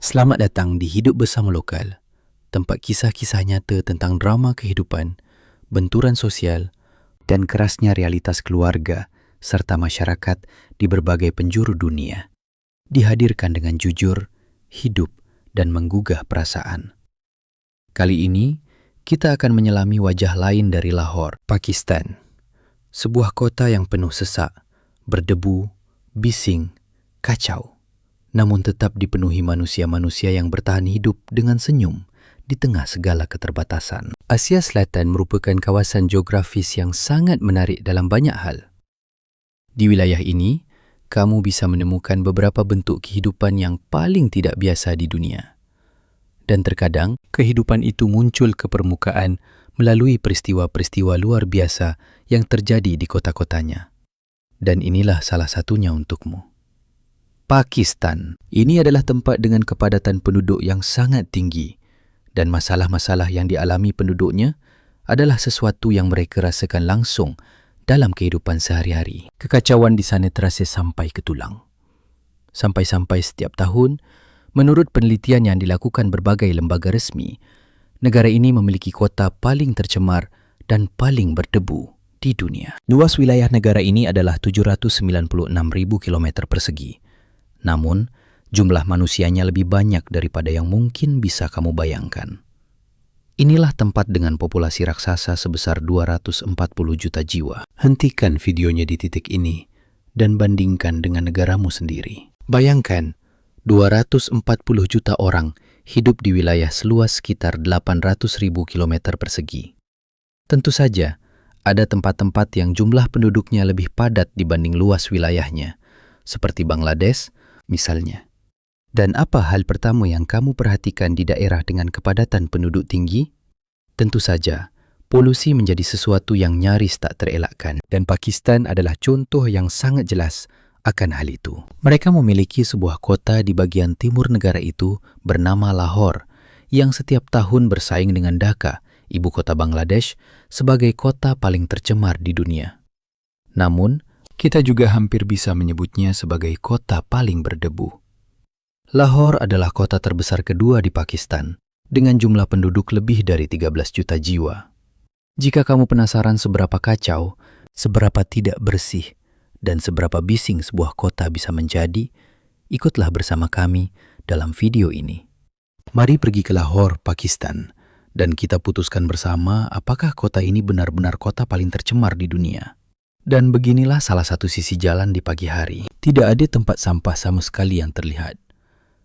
Selamat datang di Hidup Bersama Lokal, tempat kisah-kisah nyata tentang drama kehidupan, benturan sosial dan kerasnya realitas keluarga serta masyarakat di berbagai penjuru dunia. Dihadirkan dengan jujur, hidup dan menggugah perasaan. Kali ini, kita akan menyelami wajah lain dari Lahore, Pakistan. Sebuah kota yang penuh sesak, berdebu, bising, kacau. Namun tetap dipenuhi manusia-manusia yang bertahan hidup dengan senyum di tengah segala keterbatasan. Asia Selatan merupakan kawasan geografis yang sangat menarik dalam banyak hal. Di wilayah ini, kamu bisa menemukan beberapa bentuk kehidupan yang paling tidak biasa di dunia. Dan terkadang, kehidupan itu muncul ke permukaan melalui peristiwa-peristiwa luar biasa yang terjadi di kota-kotanya. Dan inilah salah satunya untukmu. Pakistan. Ini adalah tempat dengan kepadatan penduduk yang sangat tinggi dan masalah-masalah yang dialami penduduknya adalah sesuatu yang mereka rasakan langsung dalam kehidupan sehari-hari. Kekacauan di sana terasa sampai ke tulang. Sampai-sampai setiap tahun, menurut penelitian yang dilakukan berbagai lembaga resmi, negara ini memiliki kota paling tercemar dan paling berdebu di dunia. Luas wilayah negara ini adalah 796.000 km persegi. Namun, jumlah manusianya lebih banyak daripada yang mungkin bisa kamu bayangkan. Inilah tempat dengan populasi raksasa sebesar 240 juta jiwa. Hentikan videonya di titik ini dan bandingkan dengan negaramu sendiri. Bayangkan, 240 juta orang hidup di wilayah seluas sekitar 800.000 km persegi. Tentu saja, ada tempat-tempat yang jumlah penduduknya lebih padat dibanding luas wilayahnya, seperti Bangladesh, misalnya. Dan apa hal pertama yang kamu perhatikan di daerah dengan kepadatan penduduk tinggi? Tentu saja, polusi menjadi sesuatu yang nyaris tak terelakkan. Dan Pakistan adalah contoh yang sangat jelas akan hal itu. Mereka memiliki sebuah kota di bagian timur negara itu bernama Lahore, yang setiap tahun bersaing dengan Dhaka, ibu kota Bangladesh, sebagai kota paling tercemar di dunia. Namun, kita juga hampir bisa menyebutnya sebagai kota paling berdebu. Lahore adalah kota terbesar kedua di Pakistan, dengan jumlah penduduk lebih dari 13 juta jiwa. Jika kamu penasaran seberapa kacau, seberapa tidak bersih, dan seberapa bising sebuah kota bisa menjadi, ikutlah bersama kami dalam video ini. Mari pergi ke Lahore, Pakistan, dan kita putuskan bersama apakah kota ini benar-benar kota paling tercemar di dunia. Dan beginilah salah satu sisi jalan di pagi hari. Tidak ada tempat sampah sama sekali yang terlihat.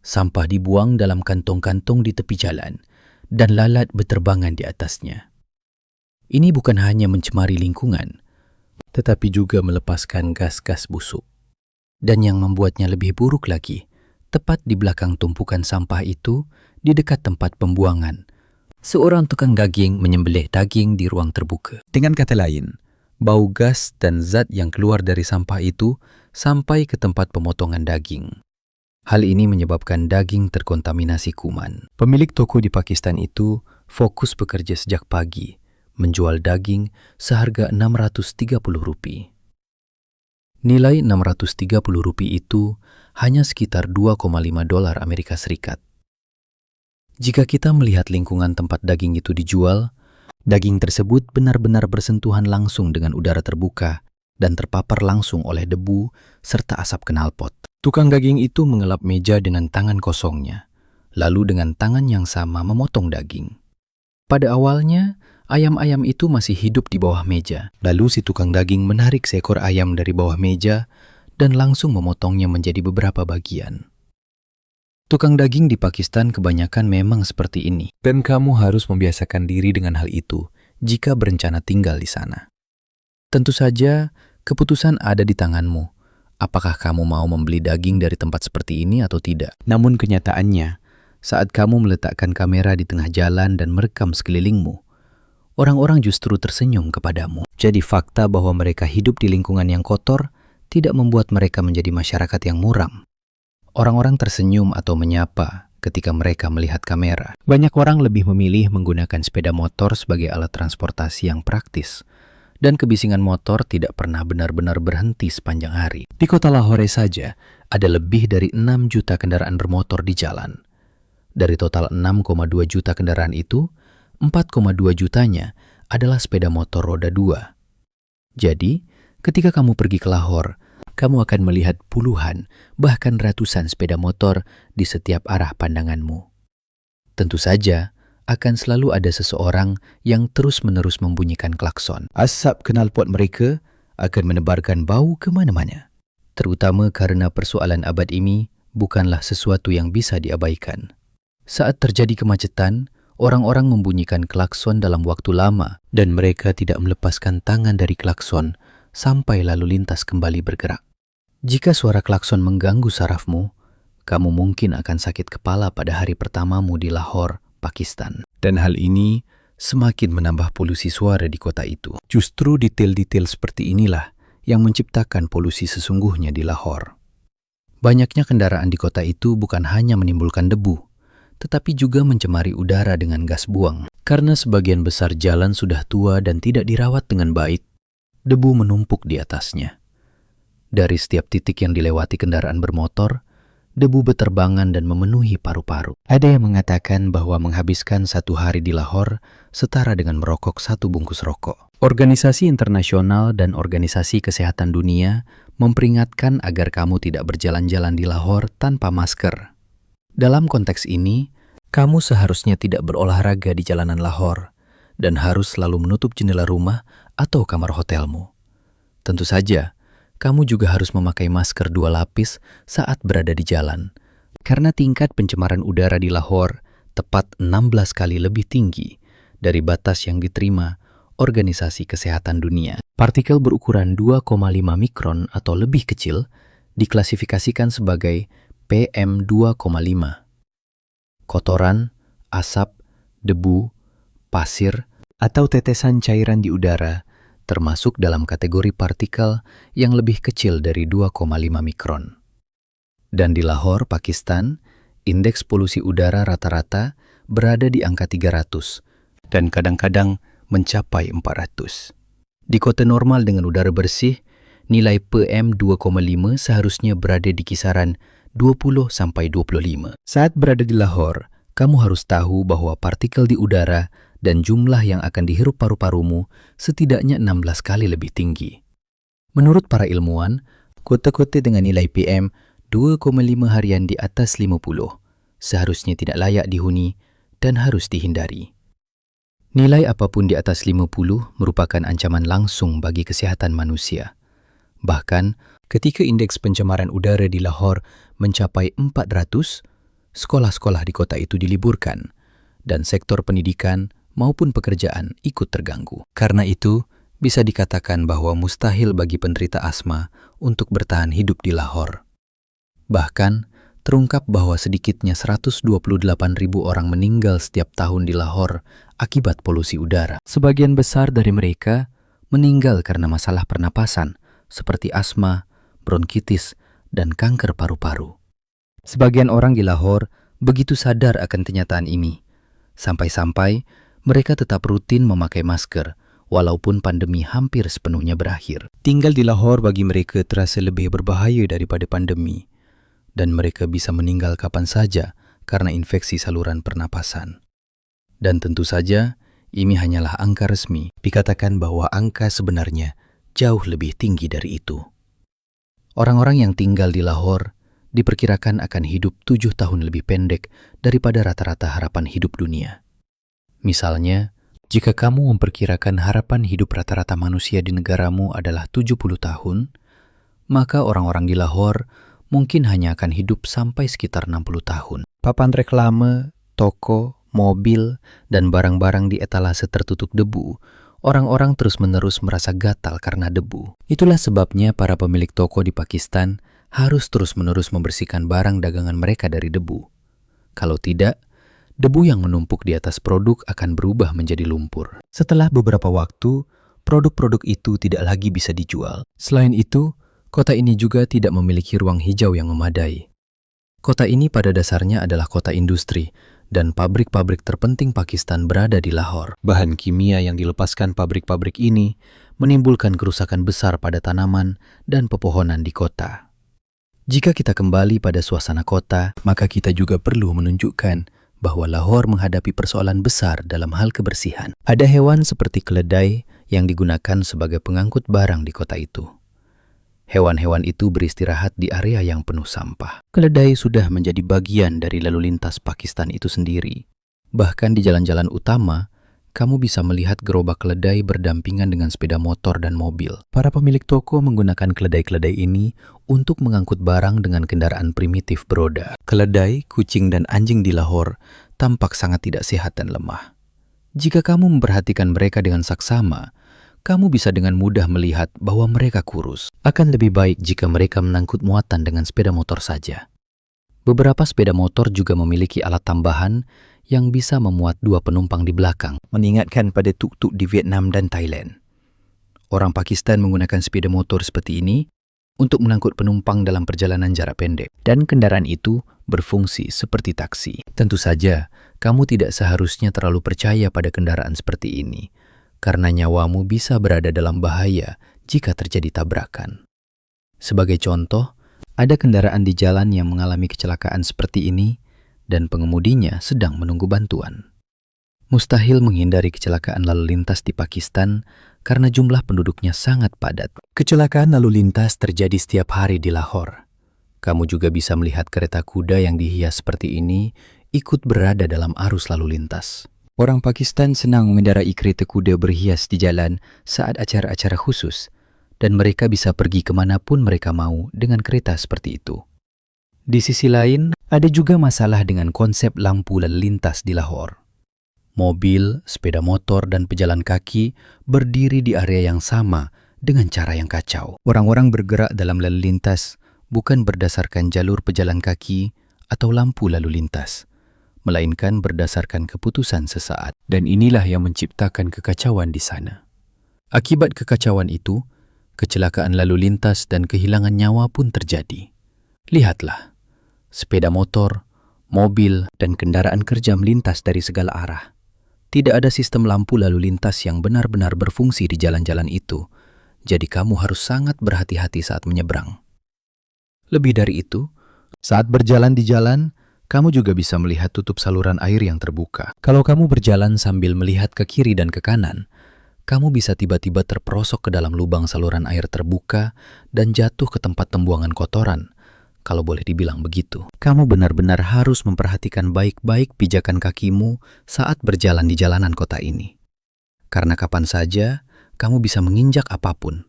Sampah dibuang dalam kantong-kantong di tepi jalan dan lalat berterbangan di atasnya. Ini bukan hanya mencemari lingkungan, tetapi juga melepaskan gas-gas busuk. Dan yang membuatnya lebih buruk lagi, tepat di belakang tumpukan sampah itu, di dekat tempat pembuangan, seorang tukang daging menyembelih daging di ruang terbuka. Dengan kata lain, bau gas dan zat yang keluar dari sampah itu sampai ke tempat pemotongan daging. Hal ini menyebabkan daging terkontaminasi kuman. Pemilik toko di Pakistan itu fokus bekerja sejak pagi, menjual daging seharga Rp630. Nilai Rp630 itu hanya sekitar $2,5 Amerika Serikat. Jika kita melihat lingkungan tempat daging itu dijual, daging tersebut benar-benar bersentuhan langsung dengan udara terbuka dan terpapar langsung oleh debu serta asap knalpot. Tukang daging itu mengelap meja dengan tangan kosongnya, lalu dengan tangan yang sama memotong daging. Pada awalnya, ayam-ayam itu masih hidup di bawah meja. Lalu si tukang daging menarik seekor ayam dari bawah meja dan langsung memotongnya menjadi beberapa bagian. Tukang daging di Pakistan kebanyakan memang seperti ini, dan kamu harus membiasakan diri dengan hal itu jika berencana tinggal di sana. Tentu saja, keputusan ada di tanganmu. Apakah kamu mau membeli daging dari tempat seperti ini atau tidak? Namun kenyataannya, saat kamu meletakkan kamera di tengah jalan dan merekam sekelilingmu, orang-orang justru tersenyum kepadamu. Jadi fakta bahwa mereka hidup di lingkungan yang kotor tidak membuat mereka menjadi masyarakat yang muram. Orang-orang tersenyum atau menyapa ketika mereka melihat kamera. Banyak orang lebih memilih menggunakan sepeda motor sebagai alat transportasi yang praktis, dan kebisingan motor tidak pernah benar-benar berhenti sepanjang hari. Di kota Lahore saja, ada lebih dari 6 juta kendaraan bermotor di jalan. Dari total 6,2 juta kendaraan itu, 4,2 jutanya adalah sepeda motor roda 2. Jadi, ketika kamu pergi ke Lahore, kamu akan melihat puluhan, bahkan ratusan sepeda motor di setiap arah pandanganmu. Tentu saja, akan selalu ada seseorang yang terus-menerus membunyikan klakson. Asap knalpot mereka akan menebarkan bau ke mana-mana. Terutama karena persoalan abad ini bukanlah sesuatu yang bisa diabaikan. Saat terjadi kemacetan, orang-orang membunyikan klakson dalam waktu lama dan mereka tidak melepaskan tangan dari klakson sampai lalu lintas kembali bergerak. Jika suara klakson mengganggu sarafmu, kamu mungkin akan sakit kepala pada hari pertamamu di Lahore, Pakistan. Dan hal ini semakin menambah polusi suara di kota itu. Justru detail-detail seperti inilah yang menciptakan polusi sesungguhnya di Lahore. Banyaknya kendaraan di kota itu bukan hanya menimbulkan debu, tetapi juga mencemari udara dengan gas buang. Karena sebagian besar jalan sudah tua dan tidak dirawat dengan baik, debu menumpuk di atasnya. Dari setiap titik yang dilewati kendaraan bermotor, debu beterbangan dan memenuhi paru-paru. Ada yang mengatakan bahwa menghabiskan 1 hari di Lahore setara dengan merokok 1 bungkus rokok. Organisasi internasional dan organisasi kesehatan dunia memperingatkan agar kamu tidak berjalan-jalan di Lahore tanpa masker. Dalam konteks ini, kamu seharusnya tidak berolahraga di jalanan Lahore dan harus selalu menutup jendela rumah atau kamar hotelmu. Tentu saja, kamu juga harus memakai masker 2 lapis saat berada di jalan, karena tingkat pencemaran udara di Lahore tepat 16 kali lebih tinggi dari batas yang diterima Organisasi Kesehatan Dunia. Partikel berukuran 2,5 mikron atau lebih kecil diklasifikasikan sebagai PM2,5. Kotoran, asap, debu, pasir, atau tetesan cairan di udara termasuk dalam kategori partikel yang lebih kecil dari 2,5 mikron. Dan di Lahore, Pakistan, indeks polusi udara rata-rata berada di angka 300 dan kadang-kadang mencapai 400. Di kota normal dengan udara bersih, nilai PM2,5 seharusnya berada di kisaran 20-25. Saat berada di Lahore, kamu harus tahu bahwa partikel di udara dan jumlah yang akan dihirup paru-parumu setidaknya 16 kali lebih tinggi. Menurut para ilmuwan, kota-kota dengan nilai PM 2,5 harian di atas 50 seharusnya tidak layak dihuni dan harus dihindari. Nilai apapun di atas 50 merupakan ancaman langsung bagi kesehatan manusia. Bahkan, ketika indeks pencemaran udara di Lahore mencapai 400, sekolah-sekolah di kota itu diliburkan dan sektor pendidikan maupun pekerjaan ikut terganggu. Karena itu, bisa dikatakan bahwa mustahil bagi penderita asma untuk bertahan hidup di Lahore. Bahkan, terungkap bahwa sedikitnya 128.000 orang meninggal setiap tahun di Lahore akibat polusi udara. Sebagian besar dari mereka meninggal karena masalah pernapasan seperti asma, bronkitis, dan kanker paru-paru. Sebagian orang di Lahore begitu sadar akan kenyataan ini, sampai-sampai mereka tetap rutin memakai masker walaupun pandemi hampir sepenuhnya berakhir. Tinggal di Lahore bagi mereka terasa lebih berbahaya daripada pandemi, dan mereka bisa meninggal kapan saja karena infeksi saluran pernapasan. Dan tentu saja, ini hanyalah angka resmi. Dikatakan bahwa angka sebenarnya jauh lebih tinggi dari itu. Orang-orang yang tinggal di Lahore diperkirakan akan hidup 7 tahun lebih pendek daripada rata-rata harapan hidup dunia. Misalnya, jika kamu memperkirakan harapan hidup rata-rata manusia di negaramu adalah 70 tahun, maka orang-orang di Lahore mungkin hanya akan hidup sampai sekitar 60 tahun. Papan reklame, toko, mobil, dan barang-barang di etalase tertutup debu, orang-orang terus-menerus merasa gatal karena debu. Itulah sebabnya para pemilik toko di Pakistan harus terus-menerus membersihkan barang dagangan mereka dari debu. Kalau tidak, debu yang menumpuk di atas produk akan berubah menjadi lumpur. Setelah beberapa waktu, produk-produk itu tidak lagi bisa dijual. Selain itu, kota ini juga tidak memiliki ruang hijau yang memadai. Kota ini pada dasarnya adalah kota industri, dan pabrik-pabrik terpenting Pakistan berada di Lahore. Bahan kimia yang dilepaskan pabrik-pabrik ini menimbulkan kerusakan besar pada tanaman dan pepohonan di kota. Jika kita kembali pada suasana kota, maka kita juga perlu menunjukkan bahwa Lahore menghadapi persoalan besar dalam hal kebersihan. Ada hewan seperti keledai yang digunakan sebagai pengangkut barang di kota itu. Hewan-hewan itu beristirahat di area yang penuh sampah. Keledai sudah menjadi bagian dari lalu lintas Pakistan itu sendiri. Bahkan di jalan-jalan utama, kamu bisa melihat gerobak keledai berdampingan dengan sepeda motor dan mobil. Para pemilik toko menggunakan keledai-keledai ini untuk mengangkut barang dengan kendaraan primitif beroda. Keledai, kucing, dan anjing di Lahore tampak sangat tidak sehat dan lemah. Jika kamu memperhatikan mereka dengan saksama, kamu bisa dengan mudah melihat bahwa mereka kurus. Akan lebih baik jika mereka mengangkut muatan dengan sepeda motor saja. Beberapa sepeda motor juga memiliki alat tambahan yang bisa memuat 2 penumpang di belakang, mengingatkan pada tuk-tuk di Vietnam dan Thailand. Orang Pakistan menggunakan sepeda motor seperti ini untuk mengangkut penumpang dalam perjalanan jarak pendek, dan kendaraan itu berfungsi seperti taksi. Tentu saja, kamu tidak seharusnya terlalu percaya pada kendaraan seperti ini, karena nyawamu bisa berada dalam bahaya jika terjadi tabrakan. Sebagai contoh, ada kendaraan di jalan yang mengalami kecelakaan seperti ini dan pengemudinya sedang menunggu bantuan. Mustahil menghindari kecelakaan lalu lintas di Pakistan karena jumlah penduduknya sangat padat. Kecelakaan lalu lintas terjadi setiap hari di Lahore. Kamu juga bisa melihat kereta kuda yang dihias seperti ini ikut berada dalam arus lalu lintas. Orang Pakistan senang mengendarai kereta kuda berhias di jalan saat acara-acara khusus, dan mereka bisa pergi kemanapun mereka mau dengan kereta seperti itu. Di sisi lain, ada juga masalah dengan konsep lampu lalu lintas di Lahore. Mobil, sepeda motor, dan pejalan kaki berdiri di area yang sama dengan cara yang kacau. Orang-orang bergerak dalam lalu lintas bukan berdasarkan jalur pejalan kaki atau lampu lalu lintas, melainkan berdasarkan keputusan sesaat. Dan inilah yang menciptakan kekacauan di sana. Akibat kekacauan itu, kecelakaan lalu lintas dan kehilangan nyawa pun terjadi. Lihatlah, sepeda motor, mobil, dan kendaraan kerja melintas dari segala arah. Tidak ada sistem lampu lalu lintas yang benar-benar berfungsi di jalan-jalan itu, jadi kamu harus sangat berhati-hati saat menyeberang. Lebih dari itu, saat berjalan di jalan, kamu juga bisa melihat tutup saluran air yang terbuka. Kalau kamu berjalan sambil melihat ke kiri dan ke kanan, kamu bisa tiba-tiba terperosok ke dalam lubang saluran air terbuka dan jatuh ke tempat pembuangan kotoran, kalau boleh dibilang begitu. Kamu benar-benar harus memperhatikan baik-baik pijakan kakimu saat berjalan di jalanan kota ini. Karena kapan saja, kamu bisa menginjak apapun.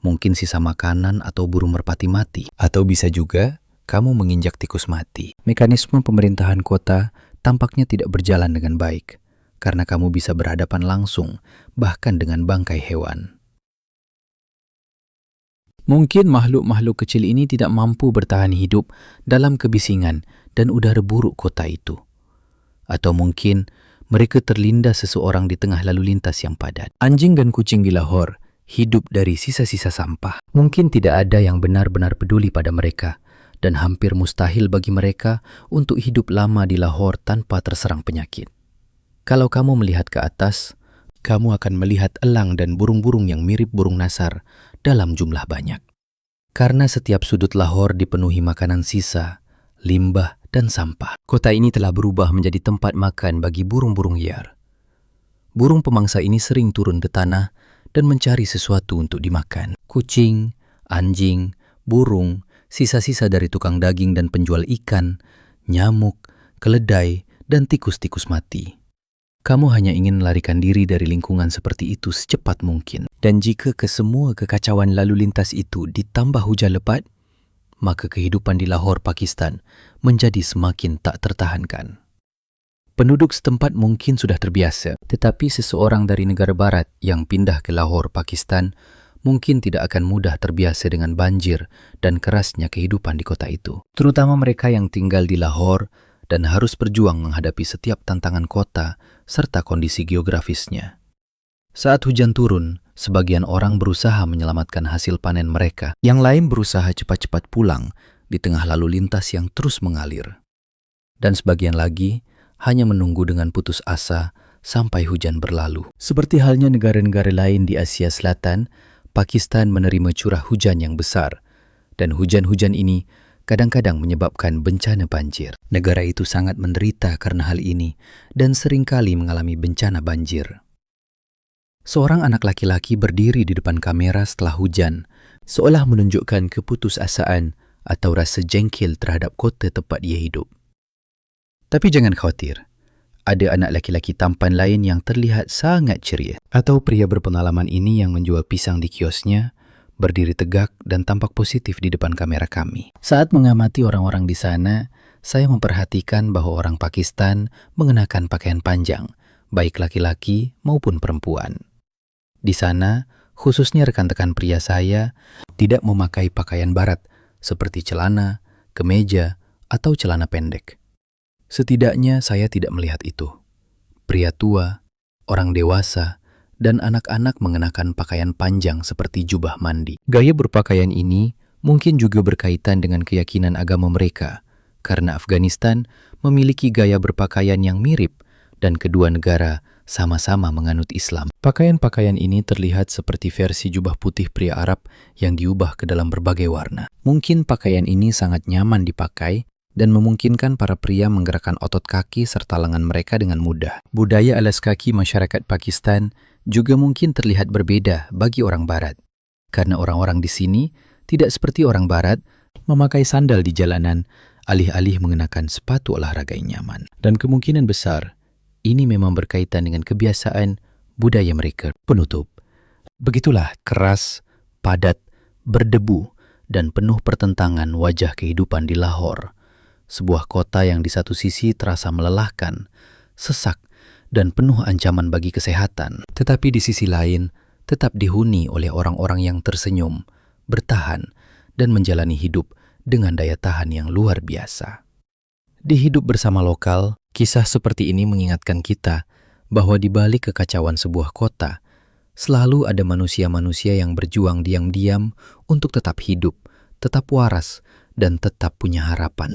Mungkin sisa makanan atau burung merpati mati. Atau bisa juga kamu menginjak tikus mati. Mekanisme pemerintahan kota tampaknya tidak berjalan dengan baik, karena kamu bisa berhadapan langsung, bahkan dengan bangkai hewan. Mungkin makhluk-makhluk kecil ini tidak mampu bertahan hidup dalam kebisingan dan udara buruk kota itu. Atau mungkin mereka terlindas seseorang di tengah lalu lintas yang padat. Anjing dan kucing di Lahore hidup dari sisa-sisa sampah. Mungkin tidak ada yang benar-benar peduli pada mereka, dan hampir mustahil bagi mereka untuk hidup lama di Lahore tanpa terserang penyakit. Kalau kamu melihat ke atas, kamu akan melihat elang dan burung-burung yang mirip burung nasar dalam jumlah banyak. Karena setiap sudut Lahore dipenuhi makanan sisa, limbah, dan sampah. Kota ini telah berubah menjadi tempat makan bagi burung-burung liar. Burung pemangsa ini sering turun ke tanah dan mencari sesuatu untuk dimakan. Kucing, anjing, burung, sisa-sisa dari tukang daging dan penjual ikan, nyamuk, keledai, dan tikus-tikus mati. Kamu hanya ingin melarikan diri dari lingkungan seperti itu secepat mungkin. Dan jika kesemua kekacauan lalu lintas itu ditambah hujan lebat, maka kehidupan di Lahore, Pakistan menjadi semakin tak tertahankan. Penduduk setempat mungkin sudah terbiasa, tetapi seseorang dari negara barat yang pindah ke Lahore, Pakistan mungkin tidak akan mudah terbiasa dengan banjir dan kerasnya kehidupan di kota itu. Terutama mereka yang tinggal di Lahore dan harus berjuang menghadapi setiap tantangan kota serta kondisi geografisnya. Saat hujan turun, sebagian orang berusaha menyelamatkan hasil panen mereka. Yang lain berusaha cepat-cepat pulang di tengah lalu lintas yang terus mengalir. Dan sebagian lagi hanya menunggu dengan putus asa sampai hujan berlalu. Seperti halnya negara-negara lain di Asia Selatan, Pakistan menerima curah hujan yang besar. Dan hujan-hujan ini kadang-kadang menyebabkan bencana banjir. Negara itu sangat menderita karena hal ini dan seringkali mengalami bencana banjir. Seorang anak laki-laki berdiri di depan kamera setelah hujan, seolah menunjukkan keputusasaan atau rasa jengkel terhadap kota tempat dia hidup. Tapi jangan khawatir, ada anak laki-laki tampan lain yang terlihat sangat ceria. Atau pria berpengalaman ini yang menjual pisang di kiosnya, berdiri tegak dan tampak positif di depan kamera kami. Saat mengamati orang-orang di sana, saya memperhatikan bahwa orang Pakistan mengenakan pakaian panjang, baik laki-laki maupun perempuan. Di sana, khususnya rekan-rekan pria saya, tidak memakai pakaian barat seperti celana, kemeja, atau celana pendek. Setidaknya saya tidak melihat itu. Pria tua, orang dewasa, dan anak-anak mengenakan pakaian panjang seperti jubah mandi. Gaya berpakaian ini mungkin juga berkaitan dengan keyakinan agama mereka, karena Afghanistan memiliki gaya berpakaian yang mirip dan kedua negara sama-sama menganut Islam. Pakaian-pakaian ini terlihat seperti versi jubah putih pria Arab yang diubah ke dalam berbagai warna. Mungkin pakaian ini sangat nyaman dipakai dan memungkinkan para pria menggerakkan otot kaki serta lengan mereka dengan mudah. Budaya alas kaki masyarakat Pakistan juga mungkin terlihat berbeda bagi orang Barat, karena orang-orang di sini tidak seperti orang Barat memakai sandal di jalanan, alih-alih mengenakan sepatu olahraga yang nyaman. Dan kemungkinan besar, ini memang berkaitan dengan kebiasaan budaya mereka. Penutup, begitulah keras, padat, berdebu, dan penuh pertentangan wajah kehidupan di Lahore, sebuah kota yang di satu sisi terasa melelahkan, sesak, dan penuh ancaman bagi kesehatan, tetapi di sisi lain tetap dihuni oleh orang-orang yang tersenyum, bertahan, dan menjalani hidup dengan daya tahan yang luar biasa. Di Hidup Bersama Lokal, kisah seperti ini mengingatkan kita bahwa di balik kekacauan sebuah kota, selalu ada manusia-manusia yang berjuang diam-diam untuk tetap hidup, tetap waras, dan tetap punya harapan.